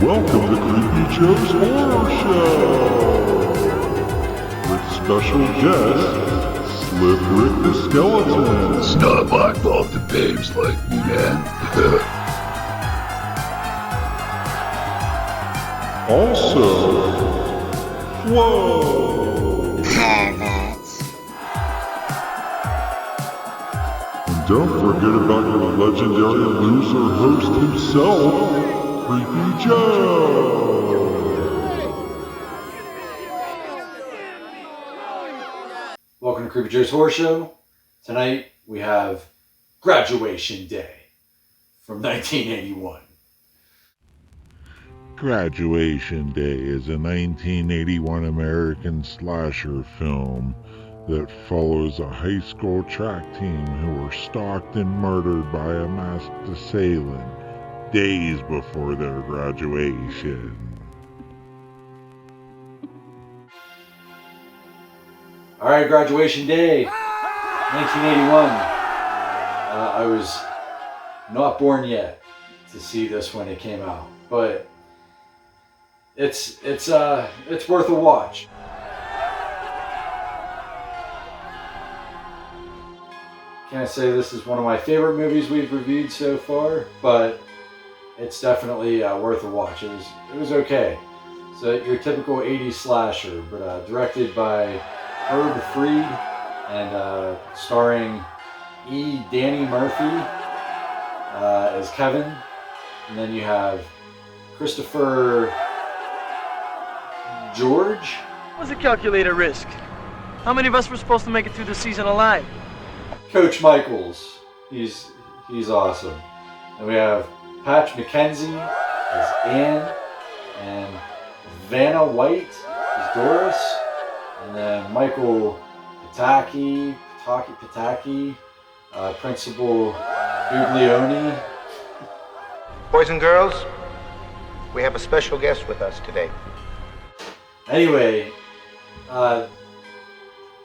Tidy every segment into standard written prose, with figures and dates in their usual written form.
Welcome to Creepy Joe's Horror Show! With special guest, Slip Rick the Skeleton. It's not my fault the babes like me, man. Also, Flo. Perverts. And don't forget about your legendary loser host himself, Creepy Joe. Welcome to Creepy Joe's Horror Show. Tonight we have Graduation Day from 1981. Graduation Day is a 1981 American slasher film that follows a high school track team who were stalked and murdered by a masked assailant days before their graduation. Alright, Graduation Day, 1981. I was not born yet to see this when it came out, but it's worth a watch. Can't say this is one of my favorite movies we've reviewed so far, but it's definitely worth a watch. It was okay. So your typical 80s slasher, but directed by Herb Fried and starring Danny Murphy as Kevin, and then you have Christopher George. What's the calculated risk? How many of us were supposed to make it through the season alive? Coach Michaels, he's awesome. And we have Patch McKenzie as Anne, and Vanna White as Doris, and then Michael Pataki, Principal Guglione. Boys and girls, we have a special guest with us today. Anyway,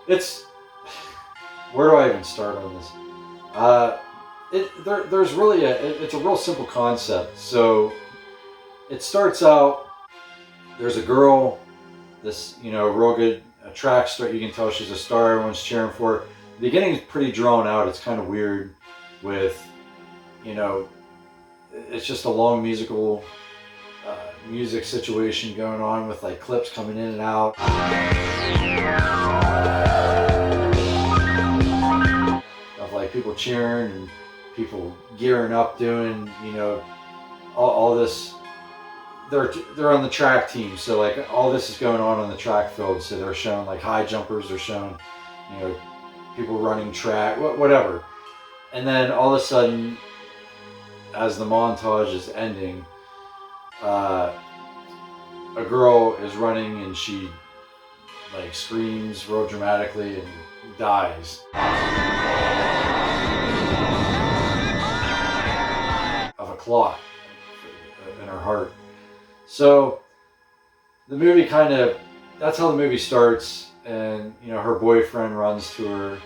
it's... Where do I even start on this? There's really it's a real simple concept. So it starts out, there's a girl, this, real good track star. You can tell she's a star. Everyone's cheering for her. The beginning is pretty drawn out. It's kind of weird with, it's just a long music situation going on with like clips coming in and out. Of like people cheering and people gearing up doing, all this. They're on the track team, so like all this is going on the track field. So they're showing like high jumpers, they're showing, people running track, whatever. And then all of a sudden, as the montage is ending, a girl is running and she like screams real dramatically and dies of a clot in her heart. So the movie that's how the movie starts, and her boyfriend runs to her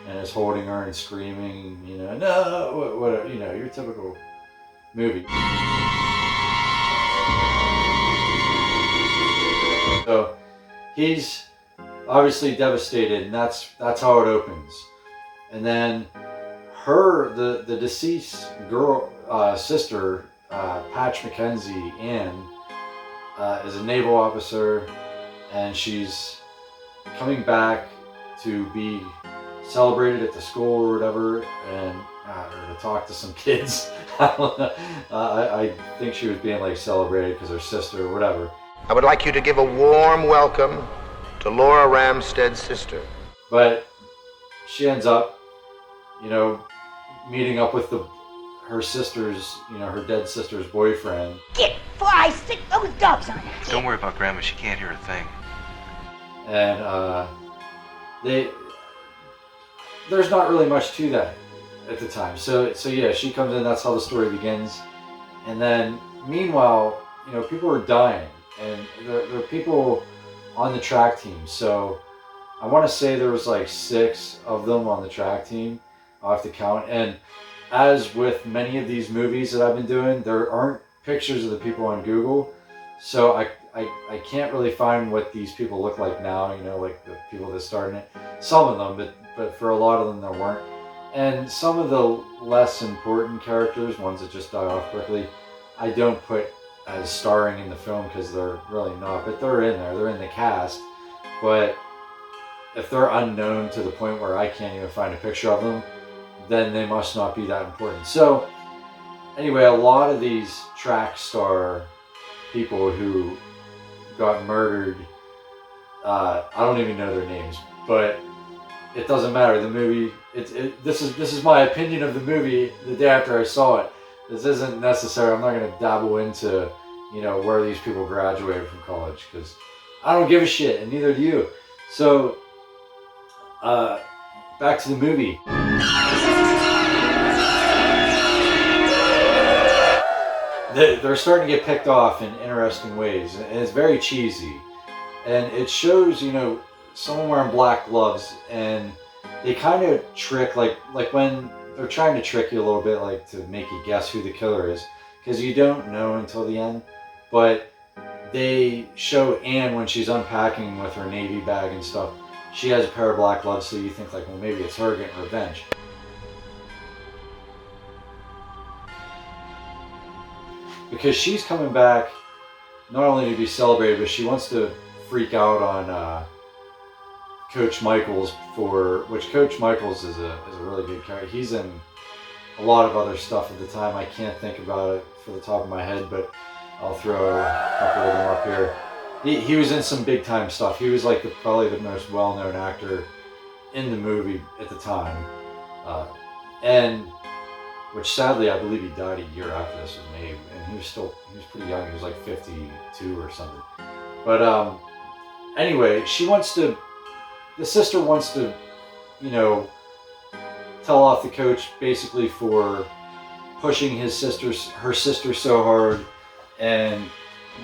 and is holding her and screaming, no, whatever, your typical movie. So he's obviously devastated, and that's how it opens. And then the deceased girl sister, Patch McKenzie, Anne, is a naval officer, and she's coming back to be celebrated at the school or whatever, and or to talk to some kids. I don't know. I think she was being like celebrated because her sister or whatever. I would like you to give a warm welcome to Laura Ramsted's sister. But she ends up, meeting up with her sister's, her dead sister's boyfriend. Get before I stick those dogs on you. Don't worry about Grandma, she can't hear a thing. And there's not really much to that at the time. So yeah, she comes in, that's how the story begins. And then meanwhile, people are dying, and there are people on the track team. So I want to say there was like 6 of them on the track team. I'll have to count. And as with many of these movies that I've been doing, there aren't pictures of the people on Google, so I can't really find what these people look like now, you know, like the people that started it. Some of them, but for a lot of them there weren't. And some of the less important characters, ones that just die off quickly, I don't put as starring in the film because they're really not, but they're in there, they're in the cast. But if they're unknown to the point where I can't even find a picture of them, then they must not be that important. So anyway, a lot of these track star people who got murdered, I don't even know their names, but it doesn't matter. The movie, this is my opinion of the movie the day after I saw it. This isn't necessary. I'm not going to dabble into, you know, where these people graduated from college, because I don't give a shit, and neither do you. So, back to the movie. They're starting to get picked off in interesting ways, and it's very cheesy. And it shows, you know, someone wearing black gloves, and they kind of trick, like when they're trying to trick you a little bit, like to make you guess who the killer is, because you don't know until the end. But they show Anne when she's unpacking with her Navy bag and stuff. She has a pair of black gloves, so you think like, well, maybe it's her getting revenge. Because she's coming back not only to be celebrated, but she wants to freak out on Coach Michaels, which Coach Michaels is a really good character. He's in a lot of other stuff at the time. I can't think about it for the top of my head, but I'll throw a couple of them up here. He was in some big time stuff. He was like probably the most well-known actor in the movie at the time, and which sadly I believe he died a year after this was made, and he was pretty young. He was like 52 or something. But anyway, the sister wants to, you know, tell off the coach basically for pushing her sister so hard, and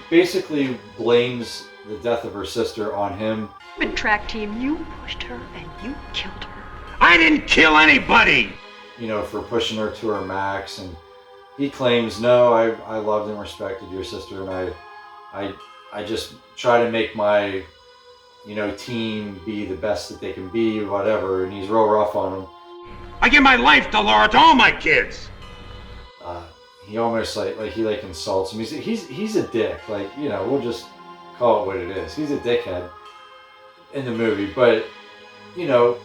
basically blames the death of her sister on him. In track team, you pushed her and you killed her. I didn't kill anybody! You know, for pushing her to her max, and he claims, no, I loved and respected your sister, and I just try to make my, you know, team be the best that they can be, whatever, and he's real rough on him. I give my life to Laura, to all my kids! He almost like he insults him. He's a dick, like, you know, we'll just call it what it is. He's a dickhead in the movie, but, you know,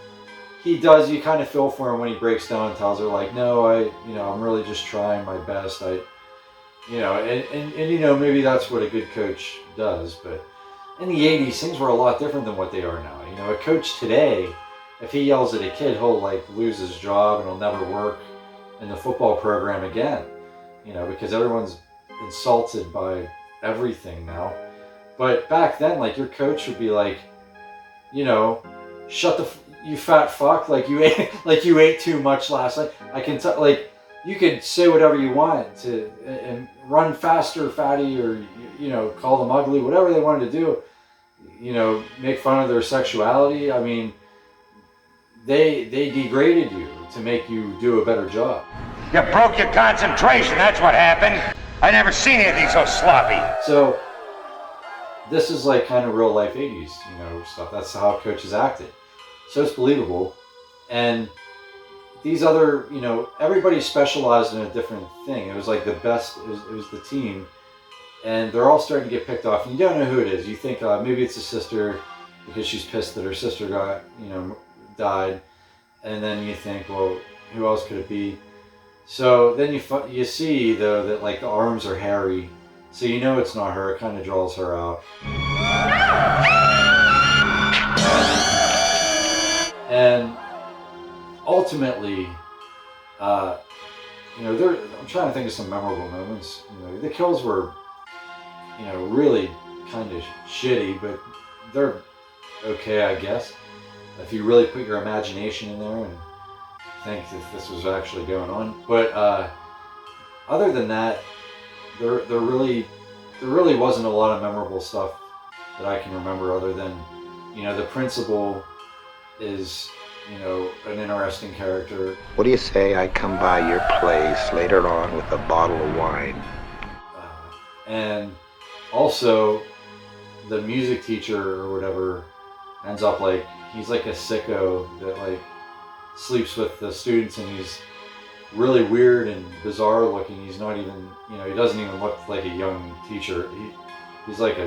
you kind of feel for him when he breaks down and tells her, like, no, I'm really just trying my best. And you know, maybe that's what a good coach does. But in the 80s, things were a lot different than what they are now. You know, a coach today, if he yells at a kid, he'll like lose his job and he'll never work in the football program again. You know, because everyone's insulted by everything now. But back then, like, your coach would be like, you know, you fat fuck, like you ate too much last night. I can tell, like, you could say whatever you want and run faster, fatty, or, you know, call them ugly, whatever they wanted to do. You know, make fun of their sexuality. I mean, they degraded you to make you do a better job. You broke your concentration, that's what happened. I never seen anything so sloppy. So, this is like kind of real life 80s, you know, stuff. That's how coaches acted. So it's believable. And these other, you know, everybody specialized in a different thing. It was like the best, it was the team. And they're all starting to get picked off. And you don't know who it is. You think maybe it's a sister because she's pissed that her sister died. And then you think, well, who else could it be? So then you see, though, that like the arms are hairy. So you know it's not her. It kind of draws her out. And ultimately, you know, I'm trying to think of some memorable moments. You know, the kills were, you know, really kind of shitty, but they're okay, I guess, if you really put your imagination in there and think that this was actually going on. But other than that, there really wasn't a lot of memorable stuff that I can remember, other than, you know, the principal is, you know, an interesting character. What do you say I come by your place later on with a bottle of wine? And also, the music teacher or whatever ends up like, he's like a sicko that like sleeps with the students, and he's really weird and bizarre looking. He's not even, you know, he doesn't even look like a young teacher. He's like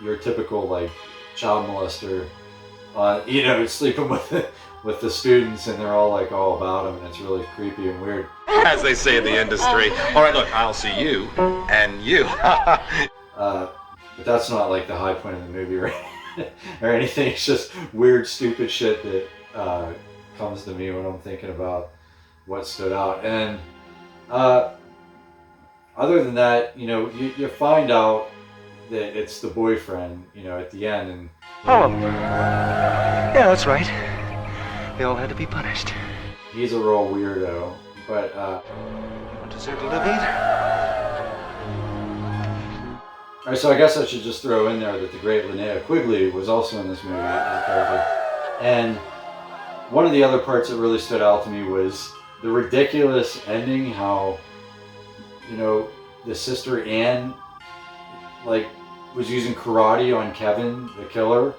your typical like child molester, you know, sleeping with the students, and they're all like all about him, and it's really creepy and weird. As they say in the industry. All right, look, I'll see you and you. But that's not like the high point of the movie or anything. It's just weird, stupid shit that comes to me when I'm thinking about what stood out. And other than that, you know, you find out that it's the boyfriend, you know, at the end. And Oh, yeah, that's right. They all had to be punished. he's a real weirdo. But You don't deserve to live either. all right, so I guess I should just throw in there that the great Linnea Quigley was also in this movie as a character. And one of the other parts that really stood out to me was the ridiculous ending, how, you know, the sister Anne, like, was using karate on Kevin, the killer.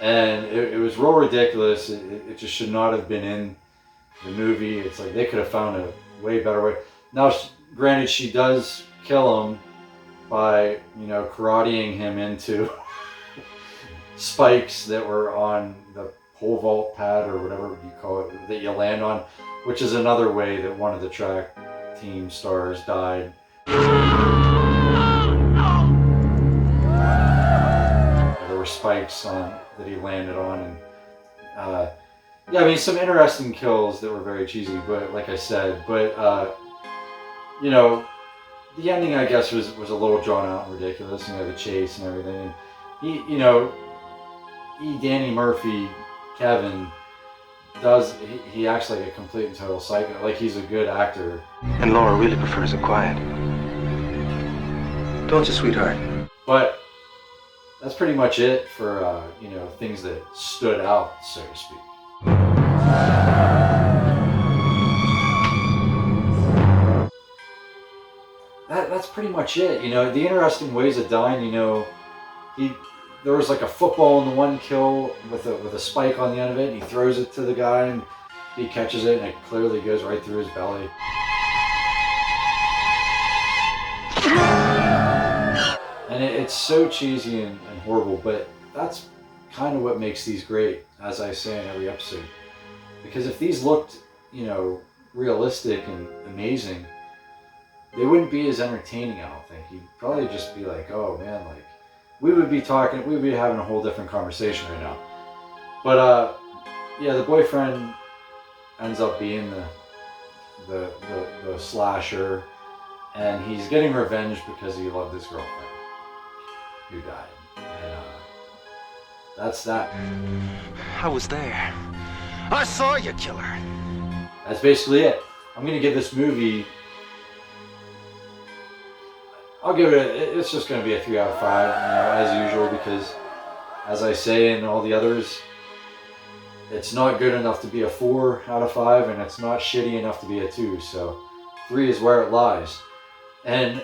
And it was real ridiculous. It just should not have been in the movie. It's like they could have found a way better way. Now, granted, she does kill him by, you know, karateing him into spikes that were on the pole vault pad or whatever you call it that you land on, which is another way that one of the track team stars died. There were spikes on that he landed on, and yeah, I mean, some interesting kills that were very cheesy, but like I said, but you know, the ending, I guess, was a little drawn out and ridiculous, you know, the chase and everything. And he, you know, Danny Murphy, Kevin, he acts like a complete and total psycho. Like, he's a good actor. And Laura really prefers it quiet. Don't you, sweetheart? But that's pretty much it for, you know, things that stood out, so to speak. That's pretty much it. You know, the interesting ways of dying, you know, there was like a football in the one kill with a spike on the end of it, and he throws it to the guy, and he catches it, and it clearly goes right through his belly. And it's so cheesy and horrible, but that's kind of what makes these great, as I say in every episode. Because if these looked, you know, realistic and amazing, they wouldn't be as entertaining, I don't think. You'd probably just be like, oh man, like, we'd be having a whole different conversation right now. But yeah, the boyfriend ends up being the slasher, and he's getting revenge because he loved his girlfriend who died. And that's that. I was there. I saw you kill her. That's basically it. I'm gonna give this movie, I'll give it it's just gonna be a 3 out of 5, you know, as usual, because as I say in all the others, it's not good enough to be a 4 out of 5, and it's not shitty enough to be a 2, so 3 is where it lies. And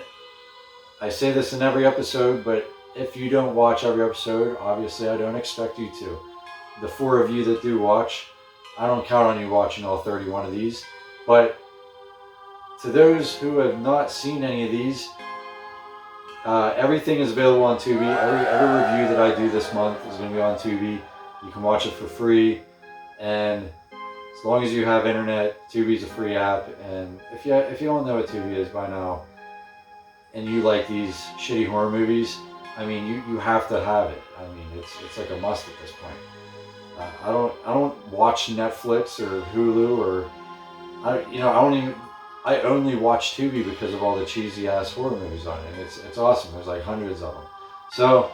I say this in every episode, but if you don't watch every episode, obviously I don't expect you to. The 4 of you that do watch, I don't count on you watching all 31 of these, but to those who have not seen any of these, everything is available on Tubi. Every review that I do this month is going to be on Tubi. You can watch it for free, and as long as you have internet, Tubi's a free app. And if you don't know what Tubi is by now, and you like these shitty horror movies, I mean, you have to have it. I mean, it's like a must at this point. I don't watch Netflix or Hulu or I only watch Tubi because of all the cheesy ass horror movies on it. And it's awesome. There's like hundreds of them. So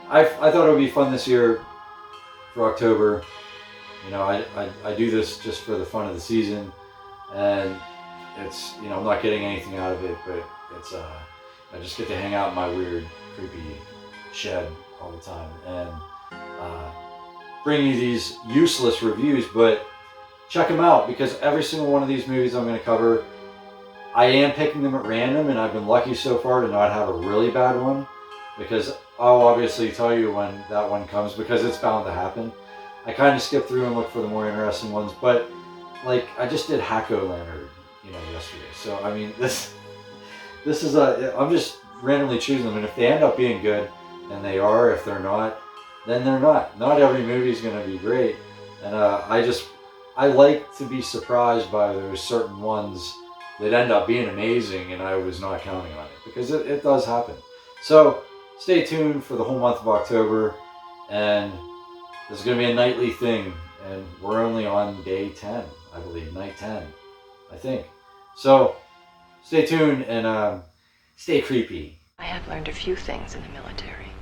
I thought it would be fun this year for October. You know, I do this just for the fun of the season, and it's, you know, I'm not getting anything out of it, but it's I just get to hang out in my weird, creepy shed all the time and bring you these useless reviews, but check them out, because every single one of these movies I'm going to cover, I am picking them at random, and I've been lucky so far to not have a really bad one, because I'll obviously tell you when that one comes, because it's bound to happen. I kind of skip through and look for the more interesting ones, but like I just did Hack-O-Lantern, yesterday. So I mean, this is I'm just randomly choosing them, and if they end up being good, and they are, if they're not, then they're not. Not every movie is going to be great, and I like to be surprised by those certain ones that end up being amazing, and I was not counting on it, because it does happen. So stay tuned for the whole month of October, and this is going to be a nightly thing, and we're only on day 10, I believe, night 10, I think. So stay tuned and stay creepy. I have learned a few things in the military.